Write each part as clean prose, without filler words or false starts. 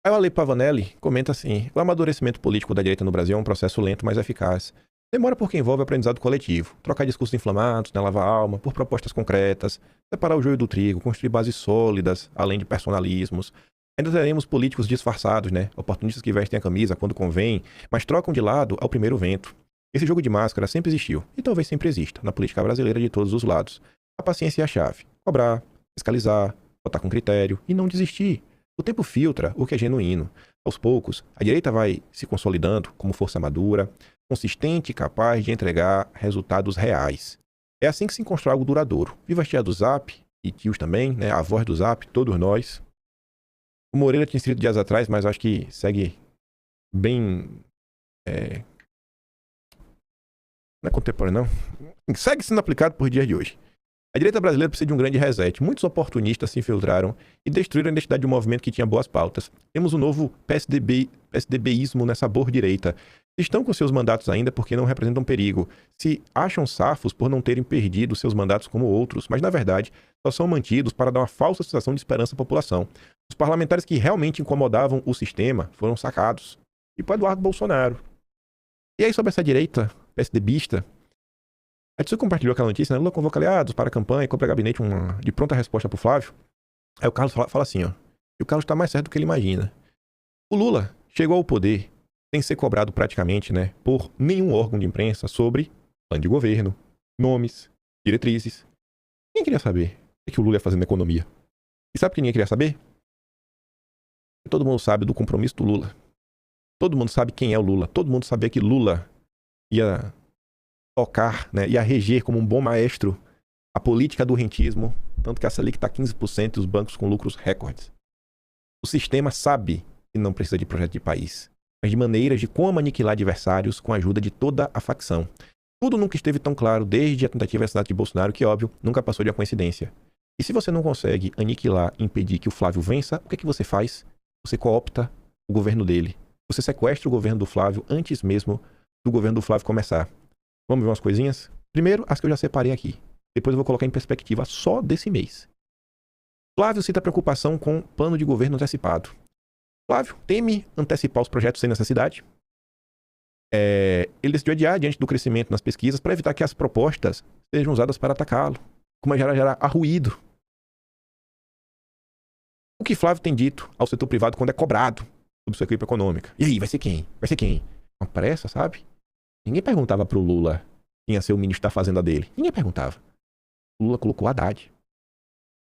Aí o Ale Pavanelli comenta assim: o amadurecimento político da direita no Brasil é um processo lento, mas eficaz. Demora porque envolve aprendizado coletivo, trocar discursos inflamados, né, lavar a alma, por propostas concretas, separar o joio do trigo, construir bases sólidas, além de personalismos. Ainda teremos políticos disfarçados, né, oportunistas que vestem a camisa quando convém, mas trocam de lado ao primeiro vento. Esse jogo de máscara sempre existiu, e talvez sempre exista, na política brasileira de todos os lados. A paciência é a chave. Cobrar, fiscalizar, votar com critério e não desistir. O tempo filtra o que é genuíno. Aos poucos, a direita vai se consolidando como força madura, consistente e capaz de entregar resultados reais. É assim que se constrói algo duradouro. Viva a tia do Zap, e tios também, né? A voz do Zap, todos nós. O Moreira tinha escrito dias atrás, mas acho que segue bem... Não é contemporâneo, não. Segue sendo aplicado por dias de hoje. A direita brasileira precisa de um grande reset. Muitos oportunistas se infiltraram e destruíram a identidade de um movimento que tinha boas pautas. Temos um novo PSDBismo nessa sabor direita. Estão com seus mandatos ainda porque não representam perigo. Se acham safos por não terem perdido seus mandatos como outros, mas na verdade só são mantidos para dar uma falsa sensação de esperança à população. Os parlamentares que realmente incomodavam o sistema foram sacados. Tipo Eduardo Bolsonaro. E aí sobre essa direita PSDBista, a Tsu compartilhou aquela notícia, né? Lula convoca aliados para a campanha e compra gabinete de pronta resposta pro Flávio. Aí o Carlos fala assim, ó. E o Carlos tá mais certo do que ele imagina. O Lula chegou ao poder sem ser cobrado praticamente, né, por nenhum órgão de imprensa sobre plano de governo, nomes, diretrizes. Ninguém queria saber o que o Lula ia fazer na economia. E sabe o que ninguém queria saber? Todo mundo sabe do compromisso do Lula. Todo mundo sabe quem é o Lula. Todo mundo sabia que Lula ia tocar, né, ia reger como um bom maestro a política do rentismo, tanto que a Selic está 15% e os bancos com lucros recordes. O sistema sabe que não precisa de projeto de país, mas de maneiras de como aniquilar adversários com a ajuda de toda a facção. Tudo nunca esteve tão claro desde a tentativa de assassinato de Bolsonaro que, óbvio, nunca passou de uma coincidência. E se você não consegue aniquilar e impedir que o Flávio vença, o que é que você faz? Você coopta o governo dele. Você sequestra o governo do Flávio antes mesmo do governo do Flávio começar. Vamos ver umas coisinhas? Primeiro, as que eu já separei aqui. Depois eu vou colocar em perspectiva só desse mês. Flávio cita preocupação com plano de governo antecipado. Flávio teme antecipar os projetos sem necessidade. Ele decidiu adiar diante do crescimento nas pesquisas para evitar que as propostas sejam usadas para atacá-lo, como gerar ruído. O que Flávio tem dito ao setor privado quando é cobrado sobre sua equipe econômica? E aí, vai ser quem? Vai ser quem? Uma pressa, sabe? Ninguém perguntava pro Lula quem ia ser o ministro da Fazenda dele. Ninguém perguntava. O Lula colocou Haddad,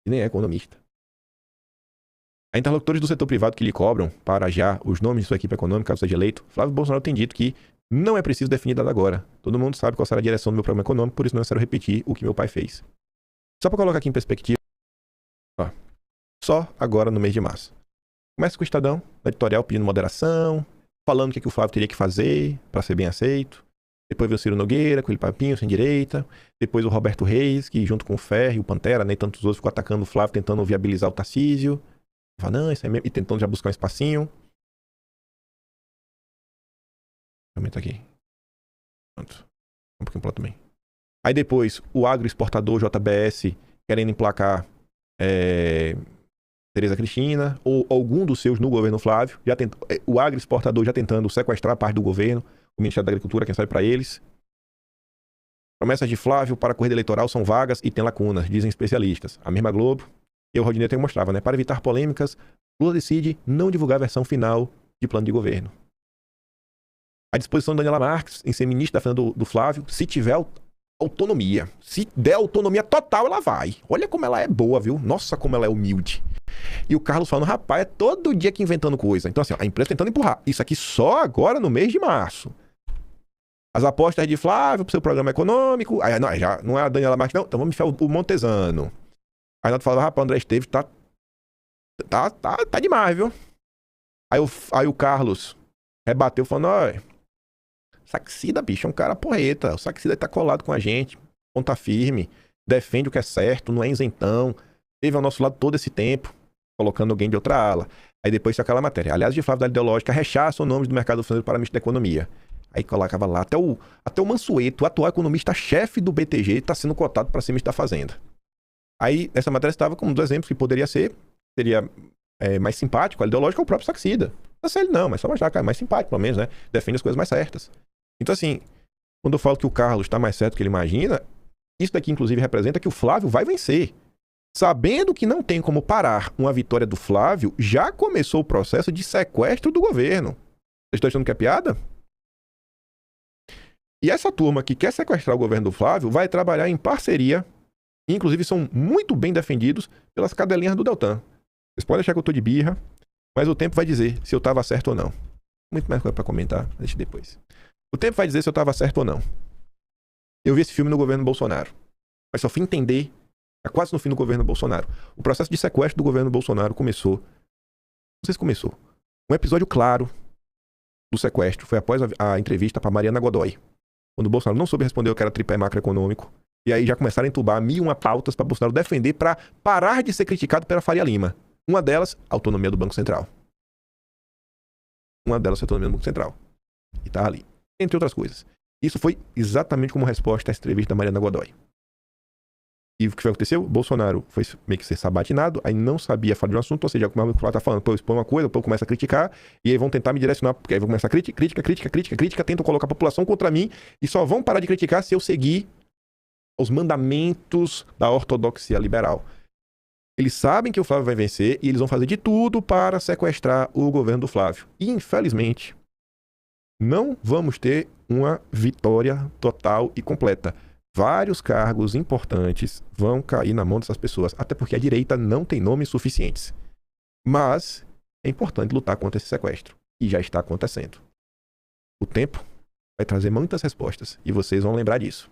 que nem é economista. A interlocutores do setor privado que lhe cobram para já os nomes de sua equipe econômica, caso seja eleito, Flávio Bolsonaro tem dito que não é preciso definir data agora. Todo mundo sabe qual será a direção do meu programa econômico, por isso não é necessário repetir o que meu pai fez. Só para colocar aqui em perspectiva, ó, só agora no mês de março. Começa com o Estadão, no editorial pedindo moderação, falando o que o Flávio teria que fazer para ser bem aceito. Depois veio o Ciro Nogueira, com ele papinho, sem direita. Depois o Roberto Reis, que junto com o Ferri, o Pantera, né, e tantos outros, ficou atacando o Flávio, tentando viabilizar o Tarcísio. Não, isso é mesmo. E tentando já buscar um espacinho. Aumenta aqui. Pronto. Um pouquinho pro lado também. Aí depois, o agroexportador JBS, querendo emplacar Tereza Cristina, ou algum dos seus no governo Flávio. O agroexportador já tentando sequestrar parte do governo. O Ministério da Agricultura, quem sabe para eles. Promessas de Flávio para a corrida eleitoral são vagas e tem lacunas, dizem especialistas. A mesma Globo e o Rodinei até mostrava, né? Para evitar polêmicas, Lula decide não divulgar a versão final de plano de governo. A disposição de Daniela Marques em ser ministra da Fazenda do Flávio, se tiver autonomia. Se der autonomia total, ela vai. Olha como ela é boa, viu? Nossa, como ela é humilde. E o Carlos falando, rapaz, é todo dia que inventando coisa. Então assim, ó, a empresa tentando empurrar. Isso aqui só agora no mês de março. As apostas de Flávio pro seu programa econômico. Aí não, já não é a Daniela Marques, não. Então vamos enfiar o Montesano. Aí nós falava, rapaz, o André Esteves tá demais, viu? Aí o Carlos rebateu falando, ó, Saxida, bicho, é um cara porreta. O Saxida tá colado com a gente, ponta firme, defende o que é certo, não é isentão. Teve ao nosso lado todo esse tempo, colocando alguém de outra ala. Aí depois saiu aquela matéria. Aliás, de Flávio da Ideológica rechaça o nome do mercado financeiro para ministro da Economia. Aí colocava lá, até o Mansueto, o atual economista-chefe do BTG, está sendo cotado para ser ministro da Fazenda. Aí, essa matéria estava como um dos exemplos que poderia ser, seria mais simpático, ideológico, é o próprio Saxida. Não sei ele não, mas só mostrar, cara, mais simpático, pelo menos, né? Defende as coisas mais certas. Então, assim, quando eu falo que o Carlos está mais certo do que ele imagina, isso daqui, inclusive, representa que o Flávio vai vencer. Sabendo que não tem como parar uma vitória do Flávio, já começou o processo de sequestro do governo. Vocês estão achando que é piada? E essa turma que quer sequestrar o governo do Flávio vai trabalhar em parceria, e inclusive são muito bem defendidos pelas cadelinhas do Deltan. Vocês podem achar que eu tô de birra, mas o tempo vai dizer se eu tava certo ou não. Muito mais coisa pra comentar, deixa depois. O tempo vai dizer se eu tava certo ou não. Eu vi esse filme no governo Bolsonaro, mas só fui entender quase no fim do governo Bolsonaro. O processo de sequestro do governo Bolsonaro começou. Não sei se começou. Um episódio claro do sequestro foi após a entrevista para Mariana Godoy. Quando o Bolsonaro não soube responder o que era tripé macroeconômico. E aí já começaram a entubar 1001 pautas para Bolsonaro defender para parar de ser criticado pela Faria Lima. Uma delas, a autonomia do Banco Central. Uma delas, a autonomia do Banco Central. E tá ali. Entre outras coisas. Isso foi exatamente como resposta à entrevista da Mariana Godoy. E o que aconteceu? Bolsonaro foi meio que ser sabatinado, aí não sabia falar de um assunto, ou seja, como o Flávio tá falando, pô, eu exponho uma coisa, o povo começa a criticar, e aí vão tentar me direcionar, porque aí vão começar a crítica, tentam colocar a população contra mim, e só vão parar de criticar se eu seguir os mandamentos da ortodoxia liberal. Eles sabem que o Flávio vai vencer, e eles vão fazer de tudo para sequestrar o governo do Flávio. E, infelizmente, não vamos ter uma vitória total e completa. Vários cargos importantes vão cair na mão dessas pessoas, até porque a direita não tem nomes suficientes. Mas é importante lutar contra esse sequestro, e já está acontecendo. O tempo vai trazer muitas respostas, e vocês vão lembrar disso.